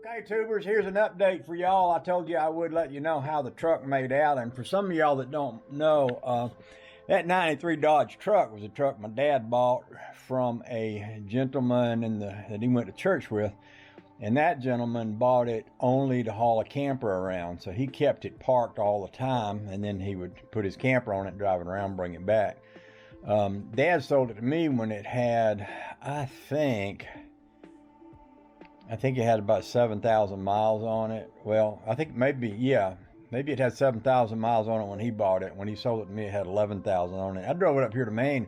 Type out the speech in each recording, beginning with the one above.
Okay, tubers, here's an update for y'all. I told you I would let you know how the truck made out, and for some of y'all that don't know, that 93 Dodge truck was a truck my dad bought from a gentleman that he went to church with, and that gentleman bought it only to haul a camper around. So he kept it parked all the time, and then he would put his camper on it, drive it around, bring it back. Dad sold it to me when it had, I think it had about 7,000 miles on it. Well, I think maybe it had 7,000 miles on it when he bought it. When he sold it to me, it had 11,000 on it. I drove it up here to Maine.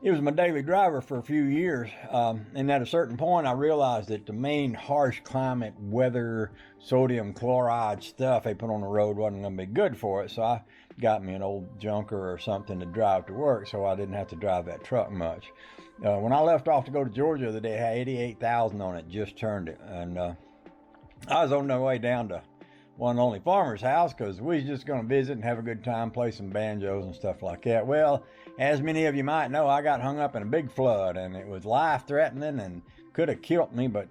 It was my daily driver for a few years. And at a certain point, I realized that the Maine harsh climate, weather, sodium chloride stuff they put on the road wasn't going to be good for it. So I got me an old junker or something to drive to work so I didn't have to drive that truck much. When I left off to go to Georgia the other day, it had 88,000 on it, just turned it. And I was on my way down to one lonely farmer's house because we was just going to visit and have a good time, play some banjos and stuff like that. Well, as many of you might know, I got hung up in a big flood, and it was life-threatening and could have killed me, but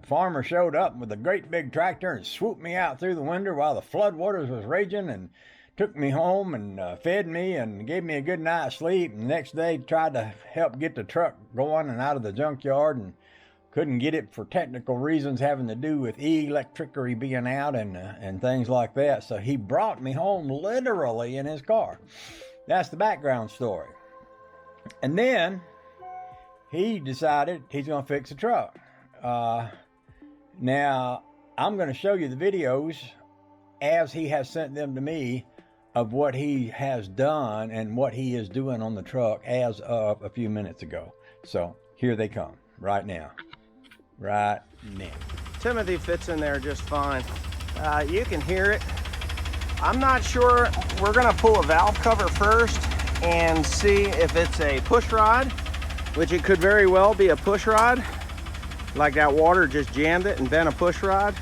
farmer showed up with a great big tractor and swooped me out through the window while the flood waters was raging and took me home and fed me and gave me a good night's sleep. And the next day tried to help get the truck going and out of the junkyard and couldn't get it for technical reasons having to do with electricity being out and things like that. So he brought me home literally in his car. That's the background story. And then he decided he's going to fix the truck. Now, I'm going to show you the videos as he has sent them to me of what he has done and what he is doing on the truck as of a few minutes ago. So here they come right now. Right now. Timothy fits in there just fine. You can hear it. I'm not sure. We're gonna pull a valve cover first and see if it's a push rod, which it could very well be a push rod. Like that water just jammed it and bent a push rod.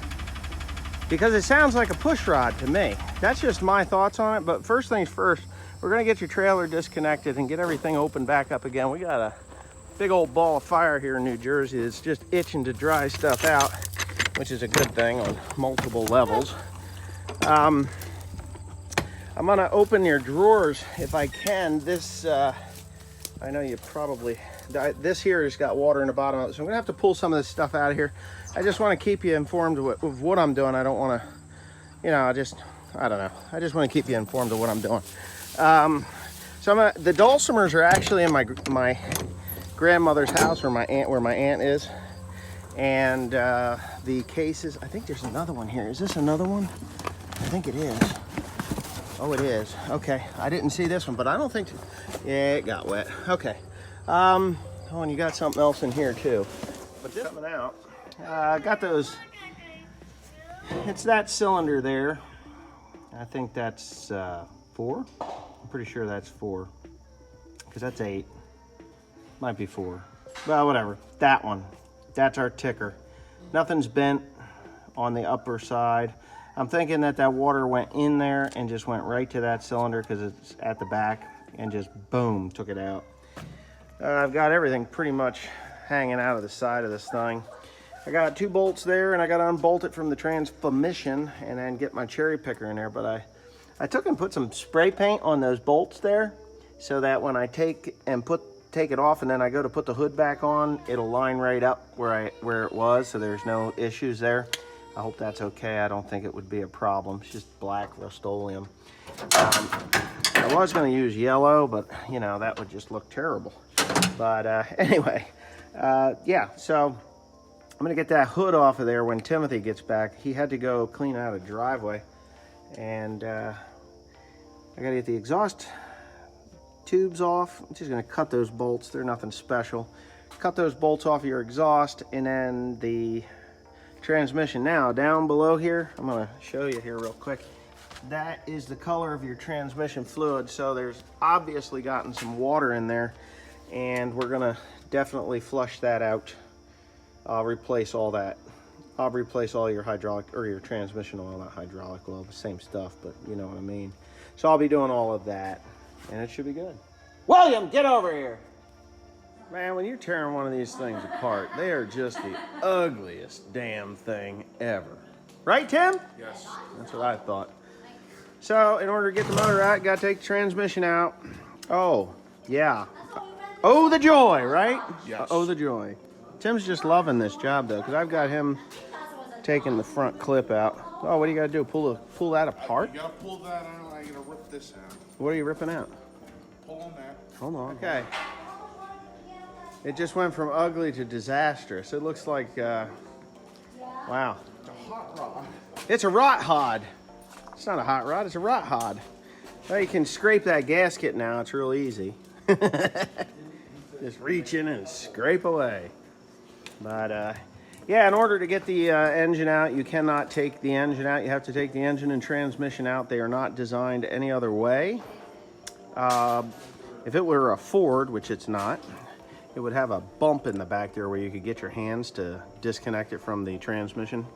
Because it sounds like a push rod to me. That's just my thoughts on it, but first things first, we're gonna get your trailer disconnected and get everything opened back up again. We got a big old ball of fire here in New Jersey that's just itching to dry stuff out, which is a good thing on multiple levels. I'm gonna open your drawers if I can. This, I know you probably, this here has got water in the bottom of it, so I'm gonna have to pull some of this stuff out of here. I just want to keep you informed of what I'm doing. I don't want to, you know, I don't know. I just want to keep you informed of what I'm doing. So the dulcimers are actually in my grandmother's house where my aunt is. And the cases, I think there's another one here. Is this another one? I think it is. Oh, it is. Okay, I didn't see this one, but I don't think, yeah, it got wet. Okay. Oh, and you got something else in here too. But this coming out. I got those, it's that cylinder there. I think that's 4. I'm pretty sure that's 4, because that's 8. Might be 4. Well, whatever. That one. That's our ticker. Nothing's bent on the upper side. I'm thinking that water went in there and just went right to that cylinder because it's at the back and just boom, took it out. I've got everything pretty much hanging out of the side of this thing. I got 2 bolts there, and I got to unbolt it from the transmission and then get my cherry picker in there. But I took and put some spray paint on those bolts there so that when I take it off and then I go to put the hood back on, it'll line right up where it was, so there's no issues there. I hope that's okay. I don't think it would be a problem. It's just black Rust-Oleum. I was going to use yellow, but you know, that would just look terrible. But anyway, yeah, so I'm gonna get that hood off of there when Timothy gets back. He had to go clean out a driveway, and I gotta get the exhaust tubes off. I'm just gonna cut those bolts. They're nothing special. Cut those bolts off of your exhaust, and then the transmission. Now down below here, I'm gonna show you here real quick. That is the color of your transmission fluid. So there's obviously gotten some water in there, and we're gonna definitely flush that out. I'll replace all that. I'll replace all your hydraulic or your transmission oil, not hydraulic oil, the same stuff, but you know what I mean. So I'll be doing all of that, and it should be good. William, get over here. Man, when you're tearing one of these things apart, they are just the ugliest damn thing ever. Right, Tim? Yes. That's what I thought. So, in order to get the motor out, got to take the transmission out. Oh, yeah. Oh, the joy, right? Yes. Oh, the joy. Tim's just loving this job, though, because I've got him taking the front clip out. Oh, what do you got to do? Pull that apart? You gotta pull that out. I gotta rip this out. What are you ripping out? Pull on that. Hold on. Okay. It just went from ugly to disastrous. It looks like, wow. It's a hot rod. It's a rot hod. It's not a hot rod, it's a rot hod. Well, you can scrape that gasket now. It's real easy. Just reach in and scrape away. But, yeah, in order to get the engine out, you cannot take the engine out. You have to take the engine and transmission out. They are not designed any other way. If it were a Ford, which it's not, it would have a bump in the back there where you could get your hands to disconnect it from the transmission.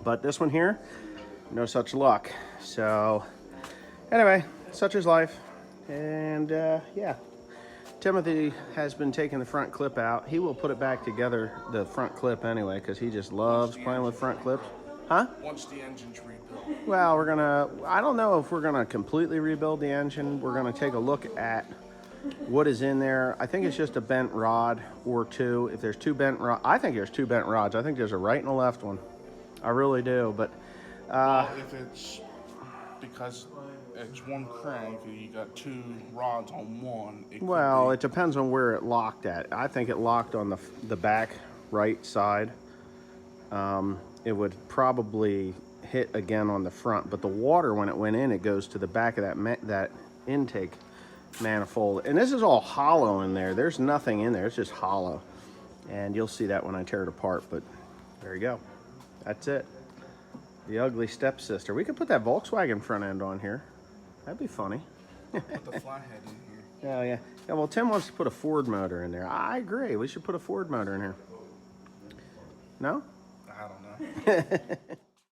But this one here, no such luck. So anyway, such is life. And yeah, Timothy has been taking the front clip out. He will put it back together, the front clip anyway, because he just loves playing with front clips. Huh? Once the engine's rebuilt. Well, I don't know if we're gonna completely rebuild the engine. We're gonna take a look at what is in there. I think it's just a bent rod or two. If there's two bent rods, I think there's two bent rods. I think there's a right and a left one. I really do, but Well, if it's because it's one crank and you got two rods on one. well, it depends on where it locked at. I think it locked on the back right side. It would probably hit again on the front, but the water, when it went in, it goes to the back of that intake manifold. And this is all hollow in there. There's nothing in there. It's just hollow. And you'll see that when I tear it apart, but there you go. That's it. The ugly stepsister. We could put that Volkswagen front end on here. That'd be funny. Put the flathead in here. Yeah, yeah. Yeah, well, Tim wants to put a Ford motor in there. I agree. We should put a Ford motor in here. No? I don't know.